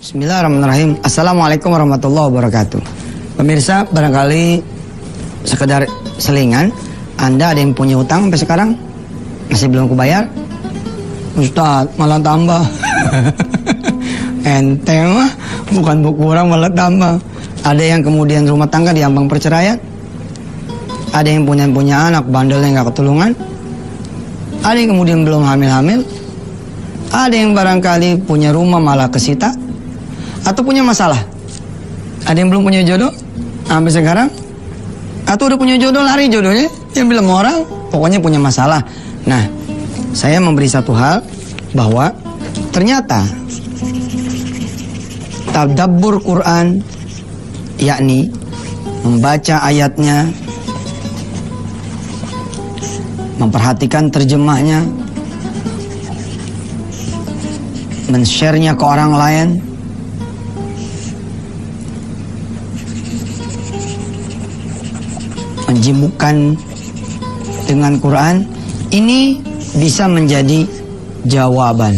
Bismillahirrahmanirrahim. Assalamualaikum warahmatullahi wabarakatuh. Pemirsa, barangkali sekedar selingan, Anda ada yang punya utang sampai sekarang masih belum kebayar? Ustaz, malah tambah. Ente mah bukan berkurang malah tambah. Ada yang kemudian rumah tangga diambang perceraian. Ada yang punya anak bandelnya nggak ketulungan. Ada yang kemudian belum hamil-hamil. Ada yang barangkali punya rumah malah kesita. Atau punya masalah. Ada yang belum punya jodoh sampai sekarang. Atau udah punya jodoh, lari jodohnya. Yang bilang orang pokoknya punya masalah. Nah, saya memberi satu hal, bahwa ternyata tadabbur Quran, yakni membaca ayatnya, memperhatikan terjemahnya, men-share-nya ke orang lain, menjimukan dengan Quran, ini bisa menjadi jawaban.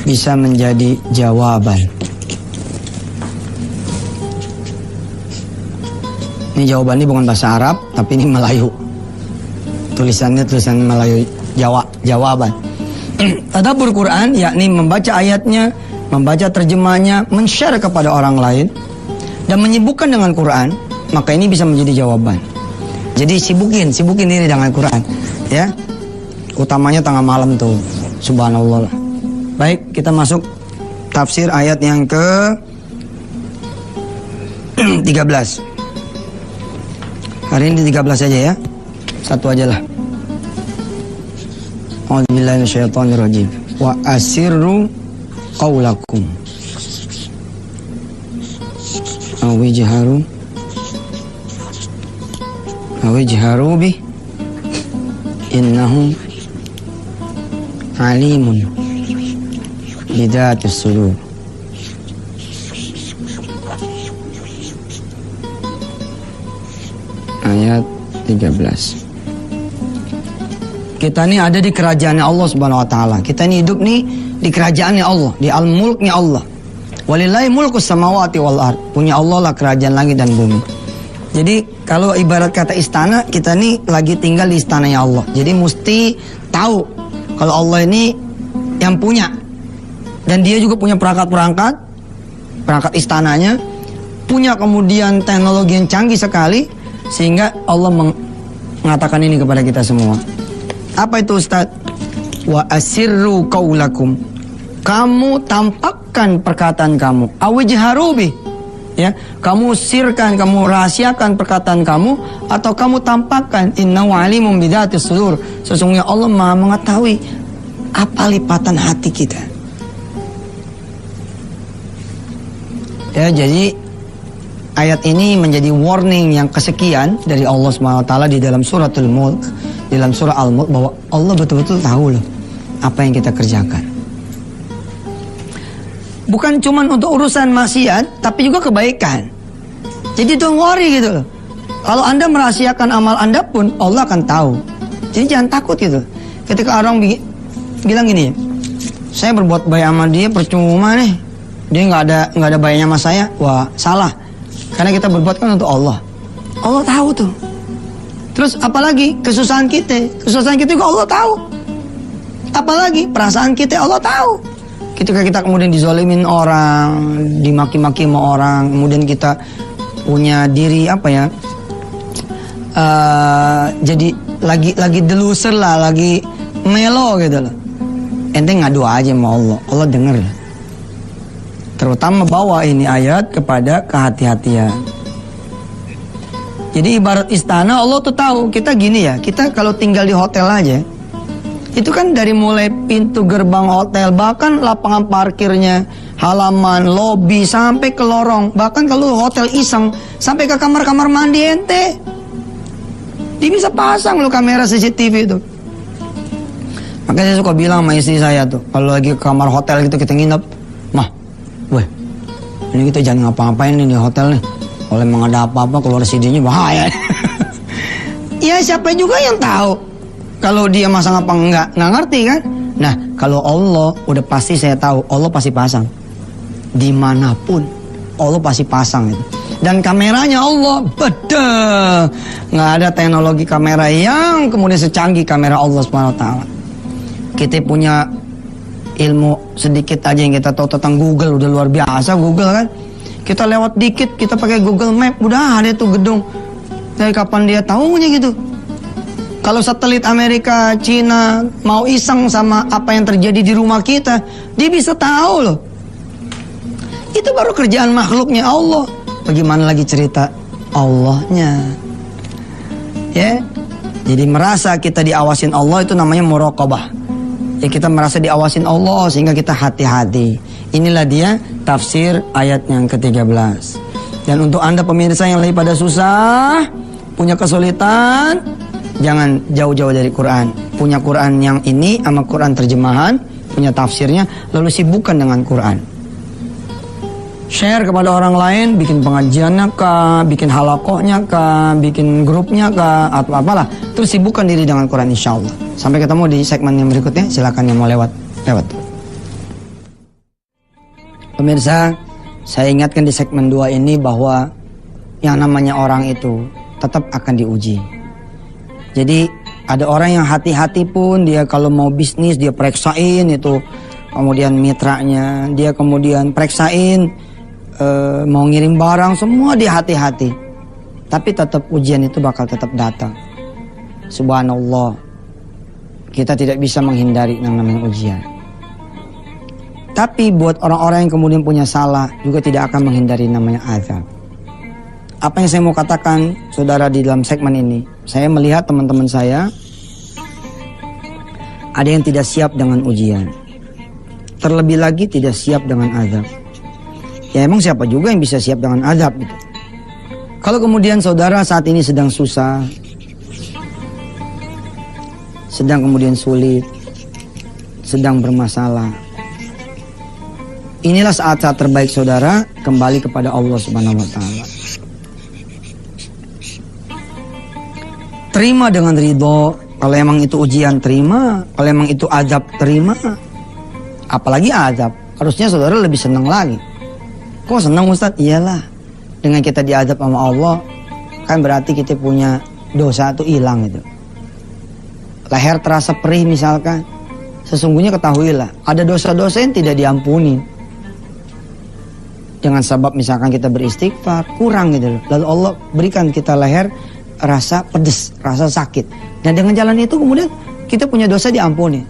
Bisa menjadi jawaban. Ini jawabannya bukan bahasa Arab, tapi ini Melayu. Tulisannya tulisan Melayu Jawa, jawaban. Tadabbur Quran, yakni membaca ayatnya, membaca terjemahnya, men-share kepada orang lain, dan menyibukkan dengan Quran, maka ini bisa menjadi jawaban. Jadi sibukin diri dengan Quran, ya. Utamanya tengah malam tuh, subhanallah. Baik, kita masuk tafsir ayat yang ke 13. Hari ini 13 saja ya. Satu aja lah. A'udzubillahi minasyaitonirrajim. Wa asirru qaulakum. Awijharu bih. Innahum alimun bidatis sudur. Ayat 13. Kita ini ada di kerajaannya Allah Subhanahu wa taala. Kita ini hidup nih di kerajaannya Allah, di al-mulknya Allah. Walillahi mulkus samawati wal ard. Punya Allah lah kerajaan langit dan bumi. Jadi kalau ibarat kata istana, kita nih lagi tinggal di istananya Allah. Jadi mesti tahu kalau Allah ini yang punya. Dan dia juga punya perangkat istananya, punya kemudian teknologi yang canggih sekali, sehingga Allah mengatakan ini kepada kita semua. Apa itu Ustaz? Wa asirru qaulakum. Kamu tampakkan perkataan kamu. Awijharu bih. Ya, kamu sirkan, kamu rahasiakan perkataan kamu, atau kamu tampakkan. Innahu alimun bidatis sudur. Sesungguhnya Allah Maha mengetahui apa lipatan hati kita. Ya, jadi ayat ini menjadi warning yang kesekian dari Allah SWT di dalam suratul Mulk, di dalam surah Al-Mulk, bahwa Allah betul-betul tahu loh apa yang kita kerjakan. Bukan cuma untuk urusan maksiat, tapi juga kebaikan. Jadi don't worry gitu loh. Kalau Anda merahasiakan amal Anda pun, Allah akan tahu. Jadi jangan takut gitu. Ketika orang bilang gini, saya berbuat baik sama dia percuma nih, dia nggak ada baiknya sama saya. Wah, salah. Karena kita berbuat kan untuk Allah. Allah tahu tuh. Terus apalagi kesusahan kita juga Allah tahu. Apalagi perasaan kita Allah tahu. Ketika kita kemudian dizalimin orang, dimaki-maki sama orang, kemudian kita punya diri jadi lagi deluser lah, lagi melo gitu loh. Ente ngadu aja sama Allah, Allah denger. Terutama bawa ini ayat kepada kehati-hatian. Jadi ibarat istana, Allah tuh tahu kita gini ya. Kita kalau tinggal di hotel aja, itu kan dari mulai pintu gerbang hotel, bahkan lapangan parkirnya, halaman, lobi, sampai ke lorong. Bahkan kalau hotel iseng, sampai ke kamar-kamar mandi ente. Dia bisa pasang loh kamera CCTV itu. Makanya saya suka bilang sama istri saya tuh, kalau lagi ke kamar hotel gitu kita nginep, mah, weh, ini kita jangan ngapa-ngapain nih di hotel nih. Kalau emang ada apa-apa keluar CD-nya bahaya. Ya siapa juga yang tahu kalau dia masang apa enggak ngerti kan. Nah, kalau Allah udah pasti saya tahu, Allah pasti pasang. Dimanapun, Allah pasti pasang itu. Dan kameranya Allah beda. Nggak ada teknologi kamera yang kemudian secanggih kamera Allah SWT. Kita punya ilmu sedikit aja yang kita tahu tentang Google, udah luar biasa Google kan. Kita lewat dikit, kita pakai Google Map, udah ada tuh gedung. Dari kapan dia tahunya gitu. Kalau satelit Amerika, Cina mau iseng sama apa yang terjadi di rumah kita, dia bisa tahu loh. Itu baru kerjaan makhluknya Allah. Bagaimana lagi cerita Allahnya? Ya, jadi merasa kita diawasin Allah itu namanya muraqabah. Ya, kita merasa diawasin Allah sehingga kita hati-hati. Inilah dia tafsir ayat yang ke-13. Dan untuk Anda pemirsa yang lagi pada susah, punya kesulitan, jangan jauh-jauh dari Quran. Punya Quran yang ini sama Quran terjemahan, punya tafsirnya, lalu sibukkan dengan Quran. Share kepada orang lain, bikin pengajiannya kah, bikin halakohnya kah, bikin grupnya kah, atau apalah. Terus sibukkan diri dengan Quran insya Allah. Sampai ketemu di segmen yang berikutnya, silakan yang mau lewat. Pemirsa, saya ingatkan di segmen 2 ini bahwa yang namanya orang itu tetap akan diuji. Jadi ada orang yang hati-hati pun dia kalau mau bisnis dia periksain itu, kemudian mitranya dia kemudian periksain, mau ngirim barang semua dia hati-hati. Tapi tetap ujian itu bakal tetap datang. Subhanallah, kita tidak bisa menghindari yang namanya ujian. Tapi buat orang-orang yang kemudian punya salah juga tidak akan menghindari namanya azab. Apa yang saya mau katakan saudara di dalam segmen ini, saya melihat teman-teman saya ada yang tidak siap dengan ujian, terlebih lagi tidak siap dengan azab. Ya emang siapa juga yang bisa siap dengan azab gitu. Kalau kemudian saudara saat ini sedang susah, sedang kemudian sulit, sedang bermasalah, inilah saat-saat terbaik saudara kembali kepada Allah Subhanahu wa taala. Terima dengan ridho. Kalau emang itu ujian terima, kalau emang itu azab terima. Apalagi azab, harusnya saudara lebih senang lagi. Kok senang Ustaz? Iyalah, dengan kita diazab sama Allah, kan berarti kita punya dosa itu hilang gitu. Leher terasa perih misalkan, sesungguhnya ketahuilah ada dosa-dosa yang tidak diampuni. Dengan sebab misalkan kita beristighfar kurang gitu loh, lalu Allah berikan kita leher rasa pedes, rasa sakit. Dan dengan jalan itu kemudian kita punya dosa diampuni.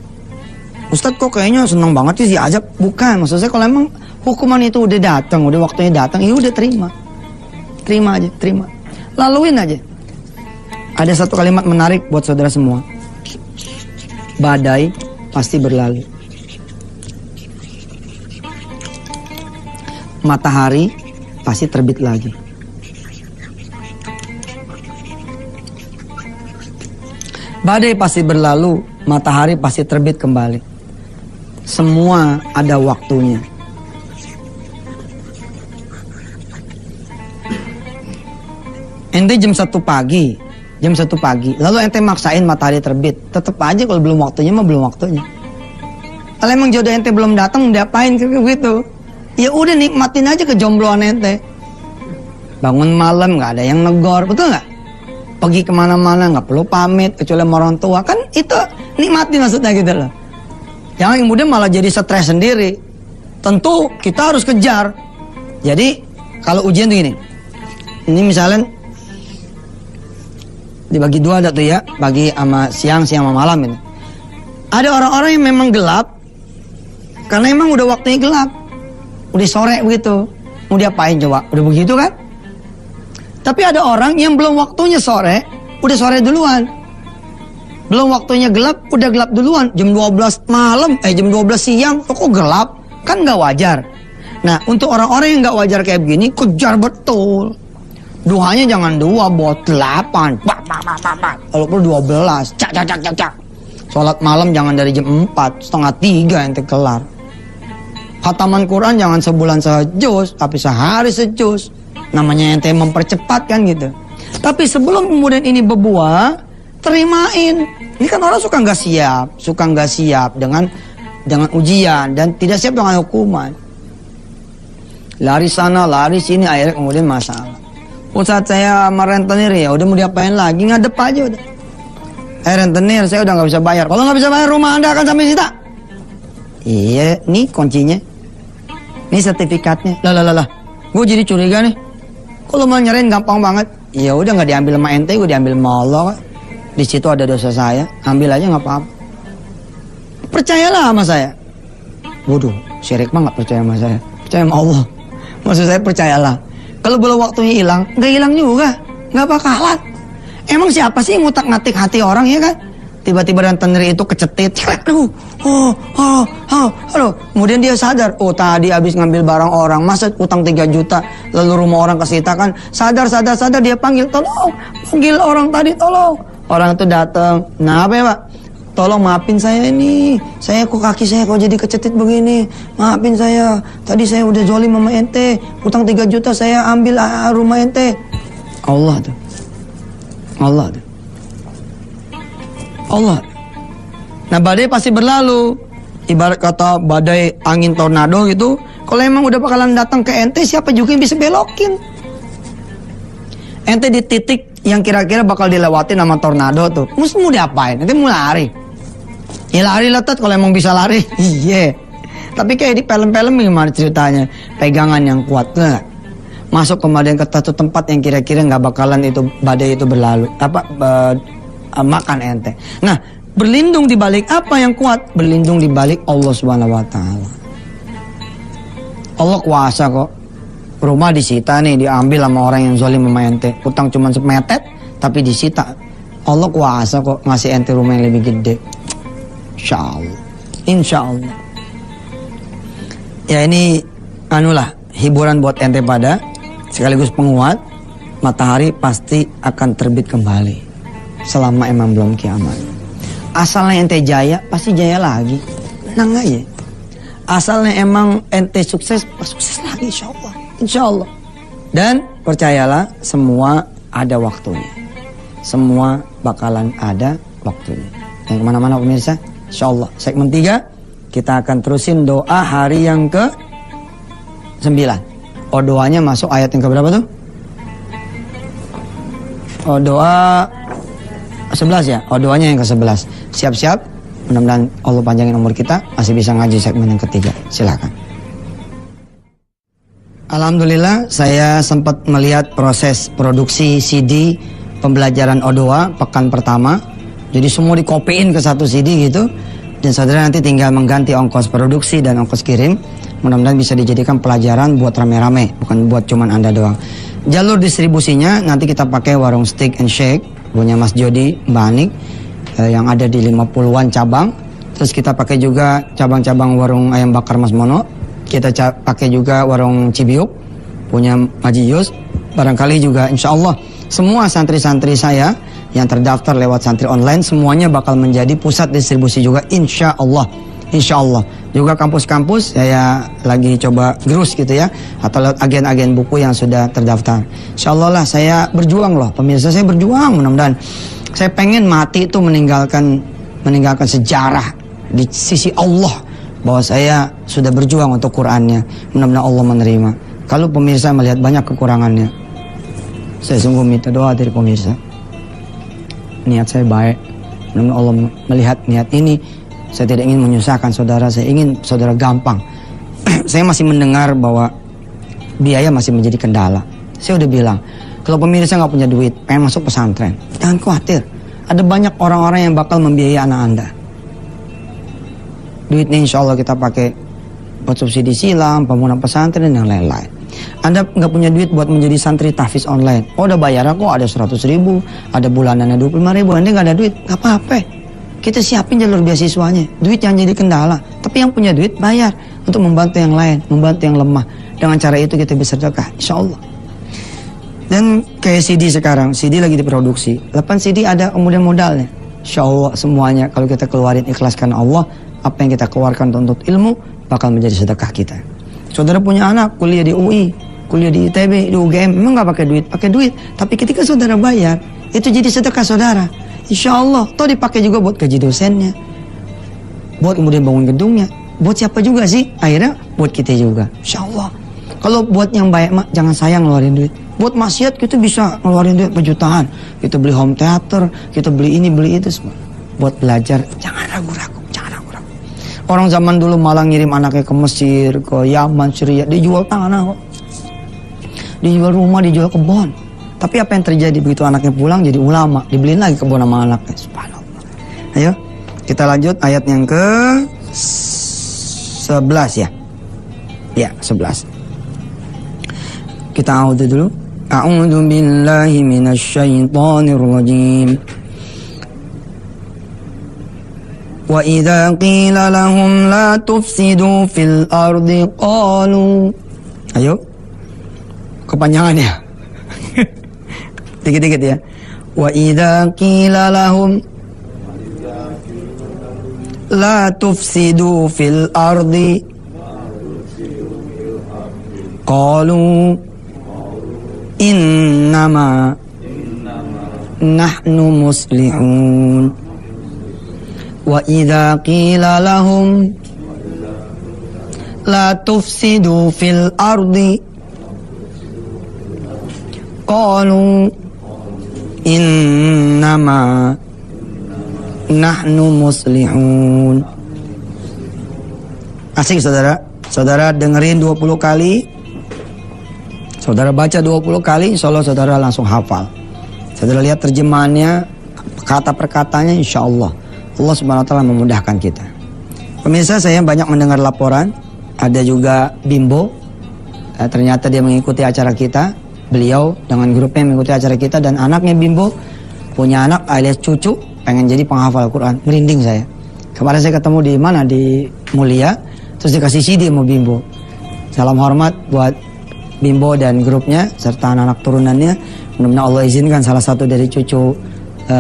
Ustadz kok kayaknya senang banget sih azab? Bukan, maksud saya kalau emang hukuman itu udah datang, udah waktunya datang, ya udah terima. Terima aja, terima. Laluin aja. Ada satu kalimat menarik buat saudara semua. Badai pasti berlalu. Matahari pasti terbit lagi. Badai pasti berlalu, matahari pasti terbit kembali. Semua ada waktunya. Ente jam 1 pagi, lalu ente maksain matahari terbit, tetap aja kalau belum waktunya mah belum waktunya. Kalau emang jodoh ente belum datang, diapain gitu? Ya udah nikmatin aja kejombloan ente. Bangun malam nggak ada yang negor, betul nggak? Pergi kemana-mana nggak perlu pamit kecuali sama orang tua, kan itu nikmatin maksudnya gitu loh. Jangan kemudian malah jadi stres sendiri. Tentu kita harus kejar. Jadi kalau ujian tuh gini, ini misalnya dibagi dua ada tuh ya, bagi sama siang sama malam ini. Ada orang-orang yang memang gelap karena emang udah waktunya gelap, udah sore begitu. Mau diapain coba? Udah begitu kan? Tapi ada orang yang belum waktunya sore, udah sore duluan. Belum waktunya gelap, udah gelap duluan. Jam 12 malam, jam 12 siang, kok gelap? Kan gak wajar. Nah, untuk orang-orang yang gak wajar kayak begini, kejar betul. Duhanya jangan 2, buat 8. Kalau perlu 12, cak. Sholat malam jangan dari jam 4, setengah 3 ente kelar. Khataman Quran jangan sebulan sejus, tapi sehari sejus. Namanya ente mempercepat kan gitu. Tapi sebelum kemudian ini berbuah, terimain. Ini kan orang suka nggak siap dengan ujian dan tidak siap dengan hukuman. Lari sana, lari sini, akhirnya kemudian masalah. Saat saya sama rentenir ya udah mau diapain lagi, ngadep aja udah. Rentenir, saya udah nggak bisa bayar. Kalau nggak bisa bayar, rumah Anda akan sampai disita. Iya, nih kuncinya. Ini sertifikatnya. Lah. Gue jadi curiga nih. Kalau mau nyerahin gampang banget. Ya udah nggak diambil sama ente, gue diambil sama Allah. Di situ ada dosa saya, ambil aja nggak apa-apa. Percayalah sama saya. Waduh, syirik mah nggak percaya sama saya. Percaya sama Allah. Maksud saya percayalah. Kalau belum waktunya hilang, nggak hilang juga, nggak bakalan. Emang siapa sih yang ngutak-ngatik hati orang ya kan? Tiba-tiba rentenir itu kecetit. Kemudian dia sadar, oh tadi habis ngambil barang orang, masa utang 3 juta, lalu rumah orang kesita kan? Sadar, dia panggil, tolong, panggil orang tadi, tolong. Orang itu datang, nah apa ya Pak? Tolong maafin saya ini, saya kok kaki saya kok jadi kecetit begini, maafin saya, tadi saya udah zolim sama ente, utang 3 juta saya ambil rumah ente. Allah tuh. Nah badai pasti berlalu. Ibarat kata badai angin tornado gitu. Kalau emang udah bakalan datang ke ente, siapa juga yang bisa belokin? Ente di titik yang kira-kira bakal dilewatin sama tornado tuh, mesti mau diapain? Ente mau lari? Ya lari lah kalau emang bisa lari. Iya. Tapi kayak di film-film gimana ceritanya? Pegangan yang kuat tuh. Masuk kemudian ke satu tempat yang kira-kira nggak bakalan itu badai itu berlalu. Makan ente. Nah, berlindung di balik apa yang kuat? Berlindung di balik Allah Subhanahu wa taala. Allah kuasa kok. Rumah disita nih, diambil sama orang yang zalim sama ente. Utang cuma semetet tapi disita. Allah kuasa kok ngasih ente rumah yang lebih gede. Insya Allah. Ya ini hiburan buat ente pada sekaligus penguat. Matahari pasti akan terbit kembali selama emang belum kiamat. Asalnya ente jaya, pasti jaya lagi. Tenang aja. Asalnya emang ente sukses, sukses lagi insya Allah. Dan percayalah, semua ada waktunya. Semua bakalan ada waktunya. Yang kemana-mana pemirsa, insya Allah. Segmen 3, kita akan terusin doa hari yang ke-9. Oh, doanya masuk ayat yang keberapa tuh? Oh, doa 11 ya? Oh, doanya yang ke-11. Siap-siap. Mudah-mudahan Allah panjangin umur kita, masih bisa ngaji segmen yang ketiga. Silakan. Alhamdulillah, saya sempat melihat proses produksi CD pembelajaran O2 pekan pertama. Jadi semua dikopiin ke satu CD gitu. Dan saudara nanti tinggal mengganti ongkos produksi dan ongkos kirim. Mudah-mudahan bisa dijadikan pelajaran buat rame-rame, bukan buat cuman Anda doang. Jalur distribusinya nanti kita pakai warung Steak and Shake punya Mas Jody Mbak Anik yang ada di 50-an cabang. Terus kita pakai juga cabang-cabang warung ayam bakar Mas Mono. Kita pakai juga warung Cibiuk punya Haji Yus. Barangkali juga insya Allah semua santri-santri saya yang terdaftar lewat santri online semuanya bakal menjadi pusat distribusi juga insya Allah. Insya Allah. Juga kampus-kampus saya lagi coba gerus gitu ya. Atau lewat agen-agen buku yang sudah terdaftar. Insya Allah lah saya berjuang loh. Pemirsa saya berjuang mudah-mudahan. Saya pengen mati itu meninggalkan sejarah di sisi Allah. Bahwa saya sudah berjuang untuk Qur'annya. Mudah-mudahan Allah menerima. Kalau pemirsa melihat banyak kekurangannya, saya sungguh minta doa dari pemirsa. Niat saya baik. Mudah-mudahan Allah melihat niat ini. Saya tidak ingin menyusahkan saudara. Saya ingin saudara gampang. Saya masih mendengar bahwa biaya masih menjadi kendala. Saya udah bilang, kalau pemirsa nggak punya duit, pengen masuk pesantren, jangan khawatir. Ada banyak orang-orang yang bakal membiayai anak Anda. Duitnya insya Allah kita pakai buat subsidi silang, pembangunan pesantren, dan yang lain-lain. Anda nggak punya duit buat menjadi santri tahfiz online. Oh udah bayarnya kok ada 100.000, ada bulanannya 25.000. Anda nggak ada duit, nggak apa-apa. Kita siapin jalur beasiswanya. Duit yang jadi kendala. Tapi yang punya duit bayar untuk membantu yang lain, membantu yang lemah. Dengan cara itu kita bisa sedekah, insya Allah. Dan kayak CD sekarang, CD lagi diproduksi. 8 CD ada kemudian modalnya. Insya Allah semuanya kalau kita keluarin ikhlas karena Allah, apa yang kita keluarkan untuk ilmu bakal menjadi sedekah kita. Saudara punya anak kuliah di UI, kuliah di ITB, di UGM, memang nggak pakai duit, pakai duit. Tapi ketika saudara bayar, itu jadi sedekah saudara. Insya Allah, toh dipakai juga buat gaji dosennya, buat kemudian bangun gedungnya, buat siapa juga sih? Akhirnya buat kita juga, Insya Allah. Kalau buat yang baik mak, jangan sayang ngeluarin duit. Buat maksiat kita bisa ngeluarin duit berjutaan. Kita beli home theater, kita beli ini, beli itu semua. Buat belajar, jangan ragu-ragu, jangan ragu-ragu. Orang zaman dulu malah ngirim anaknya ke Mesir, ke Yaman, Syria, dijual tanah kok. Dijual rumah, dijual kebun. Tapi apa yang terjadi begitu anaknya pulang jadi ulama, dibeliin lagi kebun sama anaknya. Subhanallah. Ayo, kita lanjut ayat yang ke 11 ya. Ya, 11. Kita a'udzu dulu. A'udzu billahi minasyaitonir rajim. Wa idza qila lahum la tufsidu fil ardi qalu. Ayo. Kepanjangan ya. Dikit-dikit ya. Wa idza qila lahum la tufsidu fil ardi qalu innama nahnu muslihun. Wa idza qila lahum la tufsidu fil ardi qalu innama nahnu muslihun. Asik saudara. Saudara dengerin 20 kali. Saudara baca 20 kali, insya Allah saudara langsung hafal. Saudara lihat terjemahannya, kata perkatanya, insya Allah Allah Subhanahu Wa Taala memudahkan kita. Pemirsa, saya banyak mendengar laporan. Ada juga Bimbo, ternyata dia mengikuti acara kita. Beliau dengan grupnya mengikuti acara kita, dan anaknya Bimbo punya anak alias cucu pengen jadi penghafal Quran. Merinding saya. Kemarin saya ketemu di mana, di Mulia, terus dikasih CD sama Bimbo. Salam hormat buat Bimbo dan grupnya serta anak-anak turunannya. Mudah-mudahan Allah izinkan salah satu dari cucu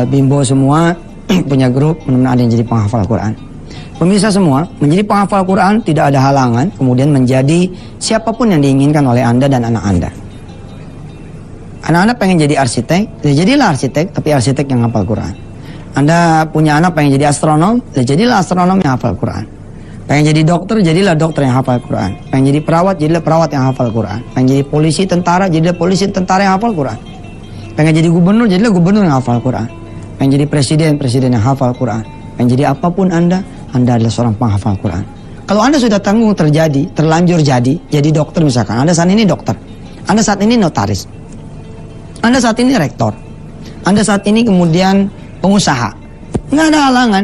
Bimbo semua punya grup, mudah-mudahan ada yang jadi penghafal Quran. Pemirsa semua, menjadi penghafal Quran tidak ada halangan kemudian menjadi siapapun yang diinginkan oleh Anda dan anak Anda. Anak-anak pengen jadi arsitek, ya jadilah arsitek, tapi arsitek yang hafal Quran. Anda punya anak pengen jadi astronom, ya jadilah astronom yang hafal Quran. Pengen jadi dokter, jadilah dokter yang hafal Quran. Pengen jadi perawat, jadilah perawat yang hafal Quran. Pengen jadi polisi, tentara, jadilah polisi, tentara yang hafal Quran. Pengen jadi gubernur, jadilah gubernur yang hafal Quran. Pengen jadi presiden, presiden yang hafal Quran. Pengen jadi apapun Anda adalah seorang penghafal Quran. Kalau Anda sudah tanggung terlanjur jadi dokter misalkan. Anda saat ini dokter. Anda saat ini notaris. Anda saat ini rektor. Anda saat ini kemudian pengusaha. Nggak ada halangan.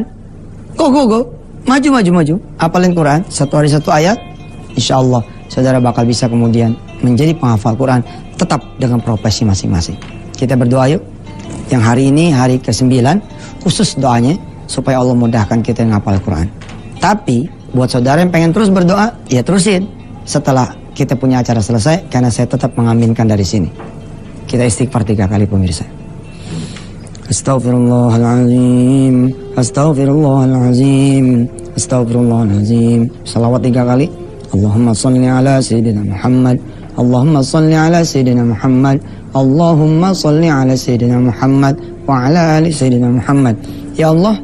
Go. Maju. Hafalin Quran. Satu hari satu ayat. Insya Allah saudara bakal bisa kemudian menjadi penghafal Quran. Tetap dengan profesi masing-masing. Kita berdoa yuk. Yang hari ini hari ke-9. Khusus doanya. Supaya Allah mudahkan kita yang hafal Quran. Tapi buat saudara yang pengen terus berdoa. Ya terusin. Setelah kita punya acara selesai. Karena saya tetap mengaminkan dari sini. Kita istighfar 3 kali pemirsa. Astaghfirullahaladzim. Astaghfirullahaladzim. Astaghfirullahaladzim. Salawat 3 kali. Allahumma salli ala Sayyidina Muhammad. Allahumma salli ala Sayyidina Muhammad. Allahumma salli ala Sayyidina Muhammad. Wa ala ali Sayyidina Muhammad. Ya Allah,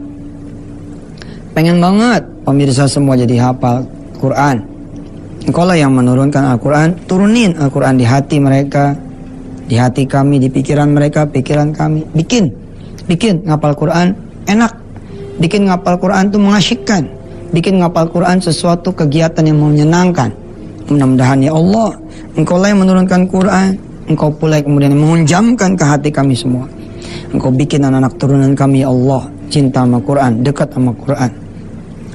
pengen banget pemirsa semua jadi hafal Quran. Engkau lah yang menurunkan Al-Quran. Turunin Al-Quran di hati mereka, di hati kami, di pikiran mereka, pikiran kami. Bikin ngapal Quran enak. Bikin ngapal Quran itu mengasyikkan. Bikin ngapal Quran sesuatu kegiatan yang menyenangkan. Mudah-mudahan ya Allah, Engkau lah yang menurunkan Quran. Engkau pula yang kemudian menghunjamkan ke hati kami semua. Engkau bikin anak-anak turunan kami ya Allah cinta sama Quran, dekat sama Quran,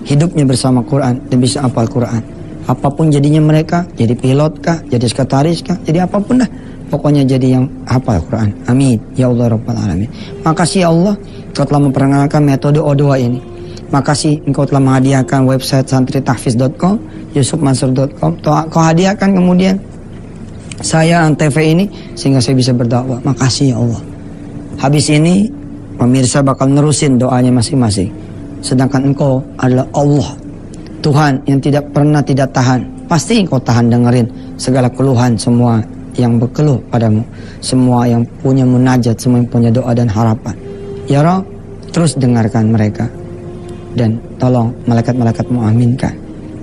hidupnya bersama Quran dan bisa hafal Quran. Apapun jadinya mereka, jadi pilot kah, jadi sekretaris kah, jadi apapun dah. Pokoknya jadi yang hafal Quran. Amin. Ya Allah Rabbal Alamin. Makasih ya Allah, Engkau telah memperkenalkan metode O2 ini. Makasih Engkau telah menghadiahkan website santritahfiz.com, yusufmansur.com. Kau hadiahkan kemudian saya Antv ini sehingga saya bisa berdakwah. Makasih ya Allah. Habis ini pemirsa bakal nerusin doanya masing-masing. Sedangkan Engkau adalah Allah, Tuhan yang tidak pernah tidak tahan. Pasti Engkau tahan dengerin segala keluhan semua yang berkeluh padamu, semua yang punya munajat, semua yang punya doa dan harapan. Ya Rabb, terus dengarkan mereka. Dan tolong malaikat-malaikatmu aminkan.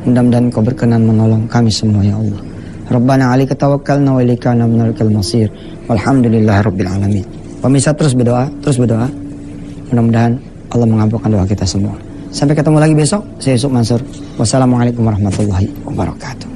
Mudah-mudahan Kau berkenan menolong kami semua ya Allah. Rabbana 'alaika tawakkalna wa ilaika nabiyyul masir. Walhamdulillahi rabbil alamin. Pemirsa terus berdoa. Mudah-mudahan Allah mengabulkan doa kita semua. Sampai ketemu lagi besok. Saya Yusuf Mansur. Wassalamualaikum warahmatullahi wabarakatuh.